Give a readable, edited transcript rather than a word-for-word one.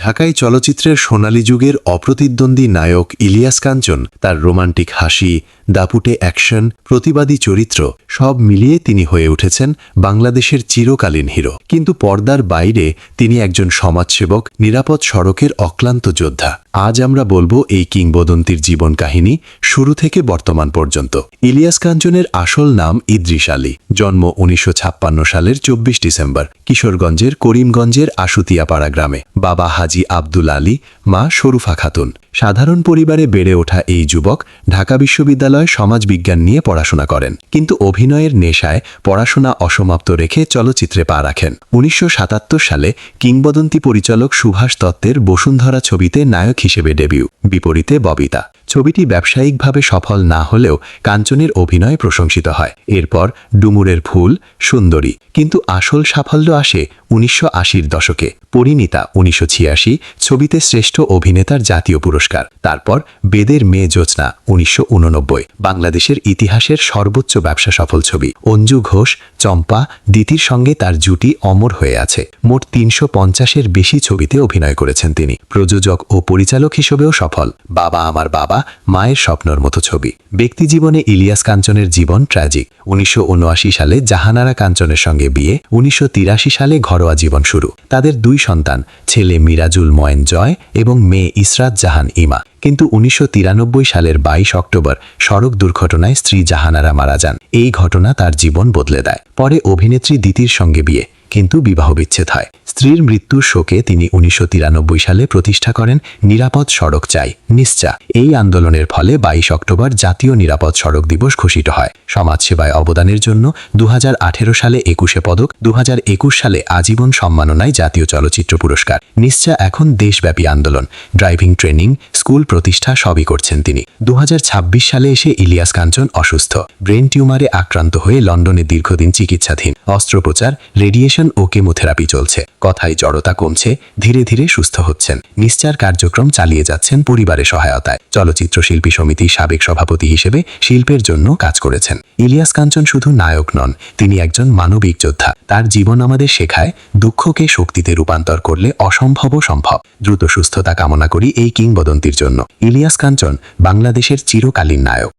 ঢাকাই চলচ্চিত্রের সোনালী যুগের অপ্রতিদ্বন্দ্বী নায়ক ইলিয়াস কাঞ্চন তার রোমান্টিক হাসি, দাপুটে অ্যাকশন, প্রতিবাদী চরিত্র সব মিলিয়ে তিনি হয়ে উঠেছেন বাংলাদেশের চিরকালীন হিরো। কিন্তু পর্দার বাইরে তিনি একজন সমাজসেবক, নিরাপদ সড়কের অক্লান্ত যোদ্ধা। আজ আমরা বলবো এই কিংবদন্তির জীবন কাহিনী শুরু থেকে বর্তমান পর্যন্ত। ইলিয়াস কাঞ্চনের আসল নাম ইদ্রিস আলী। জন্ম ১৯৫৬ সালের ২৪ ডিসেম্বর কিশোরগঞ্জের করিমগঞ্জের আশুতিয়াপাড়া গ্রামে। বাবা হাজি আব্দুল আলী, মা শরুফা খাতুন। সাধারণ পরিবারে বেড়ে ওঠা এই যুবক ঢাকা বিশ্ববিদ্যালয়ে সমাজবিজ্ঞান নিয়ে পড়াশোনা করেন, কিন্তু অভিনয়ের নেশায় পড়াশোনা অসমাপ্ত রেখে চলচ্চিত্রে পা রাখেন। ১৯৭৭ সালে কিংবদন্তি পরিচালক সুভাষ দত্তের বসুন্ধরা ছবিতে নায়ক হিসেবে ডেবিউ। বিপরীতে ববিতা। ছবিটি ব্যবসায়িকভাবে সফল না হলেও কাঞ্চনের অভিনয় প্রশংসিত হয়। এরপর ডুমুরের ফুল, সুন্দরী। কিন্তু আসল সাফল্য আসে ১৯৮০-র দশকে। পরিণীতা ১৯৮৬ ছবিতে শ্রেষ্ঠ অভিনেতার জাতীয় পুরস্কার। তারপর বেদের মেয়ে জ্যোৎস্না ১৯৮৯, বাংলাদেশের ইতিহাসের সর্বোচ্চ ব্যবসা সফল ছবি। অঞ্জু ঘোষ, চম্পা, দিতির সঙ্গে তার জুটি অমর হয়ে আছে। মোট ৩৫০-এর বেশি ছবিতে অভিনয় করেছেন তিনি। প্রযোজক ও পরিচালক হিসেবেও সফল। বাবা আমার বাবা, মায়ের স্বপ্নর মতো ছবি। ব্যক্তিজীবনে ইলিয়াস কাঞ্চনের জীবন ট্র্যাজিক। ১৯৭৯ সালে জাহানারা কাঞ্চনের সঙ্গে বিয়ে। ১৯৮৩ সালে ঘরোয়া জীবন শুরু। তাদের ২ সন্তান, ছেলে মিরাজুল ময়েন জয় এবং মেয়ে ইসরাত জাহান ইমা। কিন্তু ১৯৯৩ সালের ২২ অক্টোবর সড়ক দুর্ঘটনায় স্ত্রী জাহানারা মারা যান। এই ঘটনা তার জীবন বদলে দেয়। পরে অভিনেত্রী দিতির সঙ্গে বিয়ে, কিন্তু বিবাহ বিচ্ছেদ হয়। স্ত্রীর মৃত্যুর শোকে তিনি ১৯৯৩ সালে প্রতিষ্ঠা করেন নিরাপদ সড়ক চাই, নিশ্চা। এই আন্দোলনের ফলে ২২ অক্টোবর জাতীয় নিরাপদ সড়ক দিবস ঘোষিত হয়। সমাজসেবায় অবদানের জন্য ২০১৮ সালে ২১শে পদক, ২০২১ সালে আজীবন সম্মাননায় জাতীয় চলচ্চিত্র পুরস্কার। নিশ্চা এখন দেশব্যাপী আন্দোলন, ড্রাইভিং ট্রেনিং, স্কুল প্রতিষ্ঠা সবই করছেন তিনি। ২০২৬ সালে এসে ইলিয়াস কাঞ্চন অসুস্থ। ব্রেন টিউমারে আক্রান্ত হয়ে লন্ডনে দীর্ঘদিন চিকিৎসাধীন। অস্ত্রোপচার, রেডিয়েশন ও কেমোথেরাপি চলছে। কথায় জড়তা কমছে, ধীরে ধীরে সুস্থ হচ্ছেন। নিশ্চার কার্যক্রম চালিয়ে যাচ্ছেন পরিবারের সহায়তায়। চলচ্চিত্র শিল্পী সমিতির সাবেক সভাপতি হিসেবে শিল্পের জন্য কাজ করেছেন। ইলিয়াস কাঞ্চন শুধু নায়ক নন, তিনি একজন মানবিক যোদ্ধা। তার জীবন আমাদের শেখায় দুঃখকে শক্তিতে রূপান্তর করলে অসম্ভবও সম্ভব। দ্রুত সুস্থতা কামনা করি এই কিংবদন্তির জন্য। ইলিয়াস কাঞ্চন বাংলাদেশের চিরকালীন নায়ক।